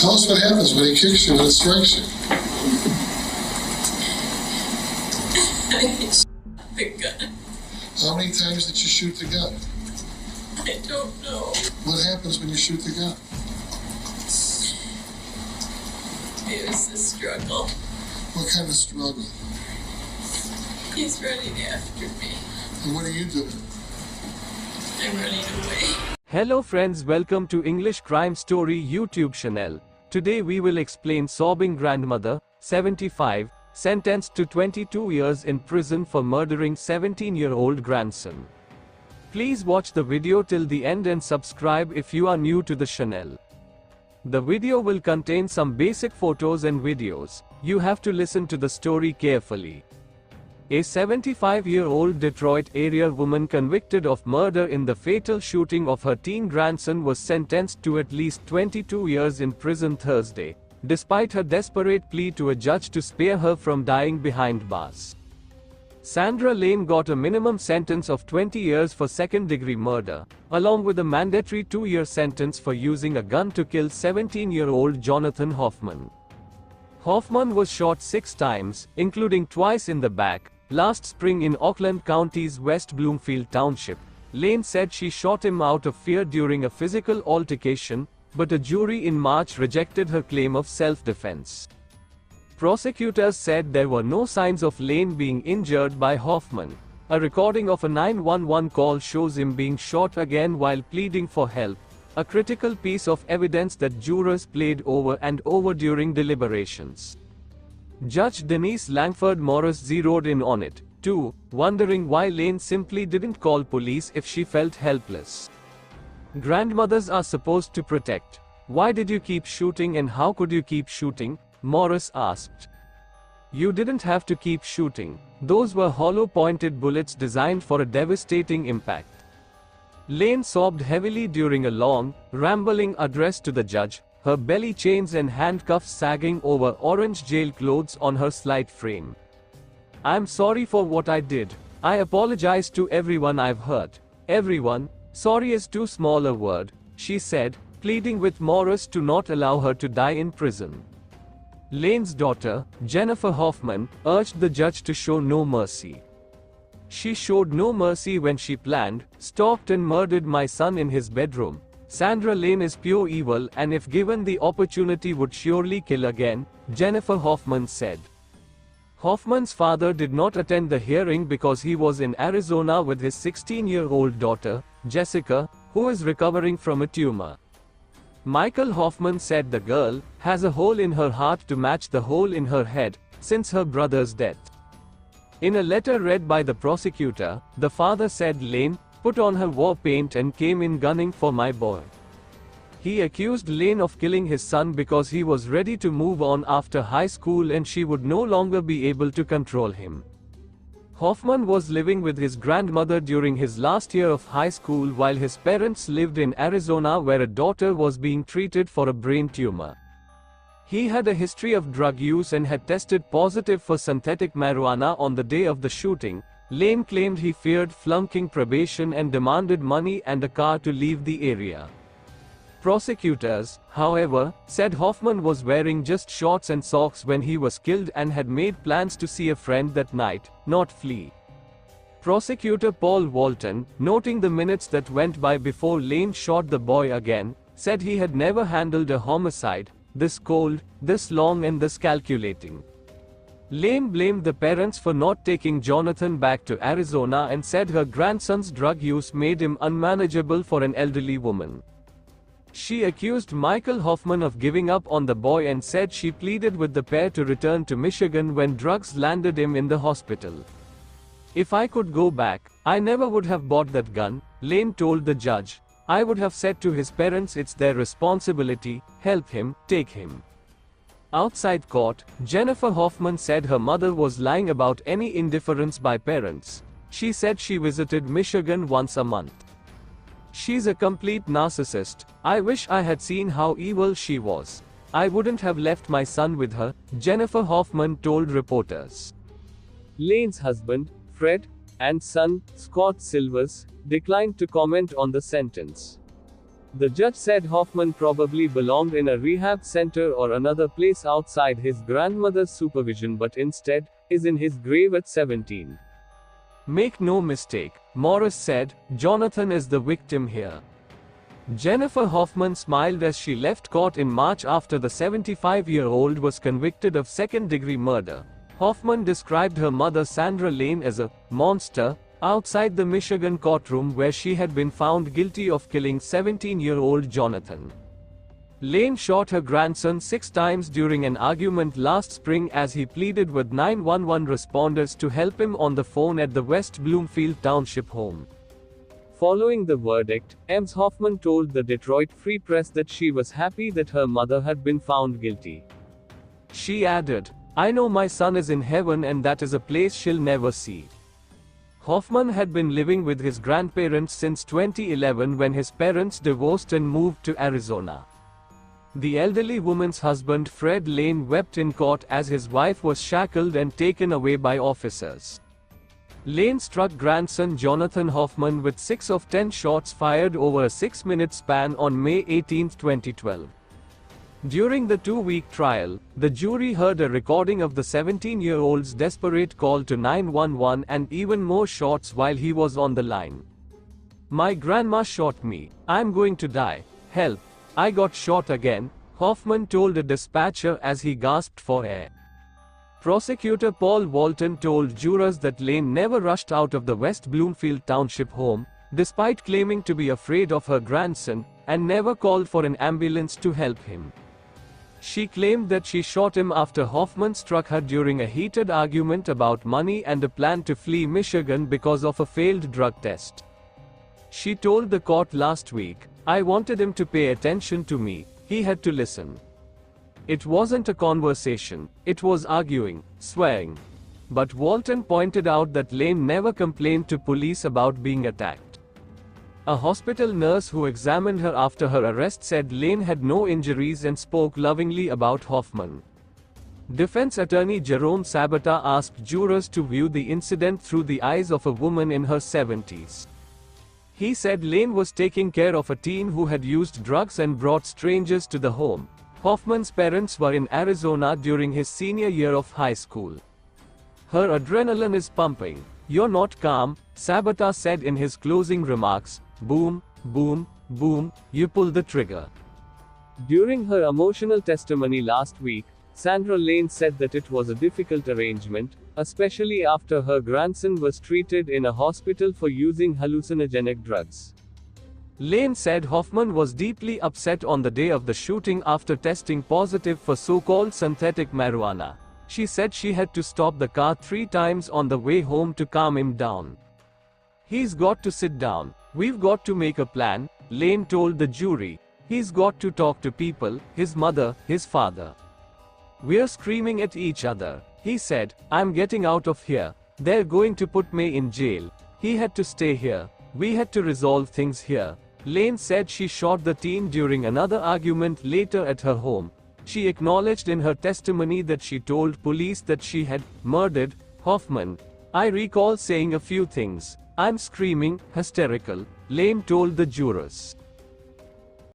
Tell us what happens when he kicks you, when it strikes you. The gun. How many times did you shoot the gun? I don't know. What happens when you shoot the gun? It was a struggle. What kind of struggle? He's running after me. And what are you doing? I'm running away. Hello friends, welcome to English Crime Story YouTube channel. Today we will explain sobbing grandmother, 75, sentenced to 22 years in prison for murdering 17-year-old grandson. Please watch the video till the end and subscribe if you are new to the channel. The video will contain some basic photos and videos. You have to listen to the story carefully. A 75-year-old Detroit area woman convicted of murder in the fatal shooting of her teen grandson was sentenced to at least 22 years in prison Thursday, despite her desperate plea to a judge to spare her from dying behind bars. Sandra Layne got a minimum sentence of 20 years for second-degree murder, along with a mandatory 2-year sentence for using a gun to kill 17-year-old Jonathan Hoffman. Hoffman was shot 6 times, including twice in the back, last spring in Auckland County's West Bloomfield Township. Layne said she shot him out of fear during a physical altercation, but a jury in March rejected her claim of self-defense. Prosecutors said there were no signs of Layne being injured by Hoffman. A recording of a 911 call shows him being shot again while pleading for help, a critical piece of evidence that jurors played over and over during deliberations. Judge Denise Langford Morris zeroed in on it, too, wondering why Layne simply didn't call police if she felt helpless. Grandmothers are supposed to protect. Why did you keep shooting and how could you keep shooting? Morris asked. You didn't have to keep shooting. Those were hollow-pointed bullets designed for a devastating impact. Layne sobbed heavily during a long, rambling address to the judge, her belly chains and handcuffs sagging over orange jail clothes on her slight frame. I'm sorry for what I did. I apologize to everyone I've hurt. Everyone. Sorry is too small a word, she said, pleading with Morris to not allow her to die in prison. Layne's daughter, Jennifer Hoffman, urged the judge to show no mercy. She showed no mercy when she planned, stalked and murdered my son in his bedroom. Sandra Layne is pure evil and if given the opportunity would surely kill again, Jennifer Hoffman said. Hoffman's father did not attend the hearing because he was in Arizona with his 16-year-old daughter, Jessica, who is recovering from a tumor. Michael Hoffman said the girl has a hole in her heart to match the hole in her head since her brother's death. In a letter read by the prosecutor, the father said Layne put on her war paint and came in gunning for my boy. He accused Layne of killing his son because he was ready to move on after high school and she would no longer be able to control him. Hoffman was living with his grandmother during his last year of high school while his parents lived in Arizona where a daughter was being treated for a brain tumor. He had a history of drug use and had tested positive for synthetic marijuana on the day of the shooting. Layne claimed he feared flunking probation and demanded money and a car to leave the area. Prosecutors, however, said Hoffman was wearing just shorts and socks when he was killed and had made plans to see a friend that night, not flee. Prosecutor Paul Walton, noting the minutes that went by before Layne shot the boy again, said he had never handled a homicide this cold, this long and this calculating. Layne blamed the parents for not taking Jonathan back to Arizona and said her grandson's drug use made him unmanageable for an elderly woman. She accused Michael Hoffman of giving up on the boy and said she pleaded with the pair to return to Michigan when drugs landed him in the hospital. If I could go back, I never would have bought that gun, Layne told the judge. I would have said to his parents it's their responsibility, help him, take him. Outside court, Jennifer Hoffman said her mother was lying about any indifference by parents. She said she visited Michigan once a month. She's a complete narcissist. I wish I had seen how evil she was. I wouldn't have left my son with her, Jennifer Hoffman told reporters. Layne's husband, Fred, and son, Scott Silvers, declined to comment on the sentence. The judge said Hoffman probably belonged in a rehab center or another place outside his grandmother's supervision, but instead, is in his grave at 17. Make no mistake, Morris said, Jonathan is the victim here. Jennifer Hoffman smiled as she left court in March after the 75-year-old was convicted of second-degree murder. Hoffman described her mother Sandra Layne as a monster outside the Michigan courtroom where she had been found guilty of killing 17-year-old Jonathan. Layne shot her grandson 6 times during an argument last spring as he pleaded with 911 responders to help him on the phone at the West Bloomfield Township home. Following the verdict, Ms. Hoffman told the Detroit Free Press that she was happy that her mother had been found guilty. She added, "I know my son is in heaven and that is a place she'll never see." Hoffman had been living with his grandparents since 2011 when his parents divorced and moved to Arizona. The elderly woman's husband Fred Layne wept in court as his wife was shackled and taken away by officers. Layne struck grandson Jonathan Hoffman with 6 of 10 shots fired over a 6-minute span on May 18, 2012. During the 2-week trial, the jury heard a recording of the 17-year-old's desperate call to 911 and even more shots while he was on the line. "My grandma shot me. I'm going to die. Help. I got shot again," Hoffman told a dispatcher as he gasped for air. Prosecutor Paul Walton told jurors that Layne never rushed out of the West Bloomfield Township home, despite claiming to be afraid of her grandson, and never called for an ambulance to help him. She claimed that she shot him after Hoffman struck her during a heated argument about money and a plan to flee Michigan because of a failed drug test. She told the court last week, "I wanted him to pay attention to me. He had to listen. It wasn't a conversation, it was arguing, swearing." But Walton pointed out that Layne never complained to police about being attacked. A hospital nurse who examined her after her arrest said Layne had no injuries and spoke lovingly about Hoffman. Defense attorney Jerome Sabata asked jurors to view the incident through the eyes of a woman in her 70s. He said Layne was taking care of a teen who had used drugs and brought strangers to the home. Hoffman's parents were in Arizona during his senior year of high school. "Her adrenaline is pumping. You're not calm," Sabata said in his closing remarks. "Boom, boom, boom, you pull the trigger." During her emotional testimony last week, Sandra Layne said that it was a difficult arrangement, especially after her grandson was treated in a hospital for using hallucinogenic drugs. Layne said Hoffman was deeply upset on the day of the shooting after testing positive for so-called synthetic marijuana. She said she had to stop the car 3 times on the way home to calm him down. "He's got to sit down. We've got to make a plan," Layne told the jury. "He's got to talk to people, his mother, his father. We're screaming at each other. He said, 'I'm getting out of here. They're going to put me in jail.' He had to stay here. We had to resolve things here." Layne said she shot the teen during another argument later at her home. She acknowledged in her testimony that she told police that she had murdered Hoffman. "I recall saying a few things. I'm screaming, hysterical," Layne told the jurors.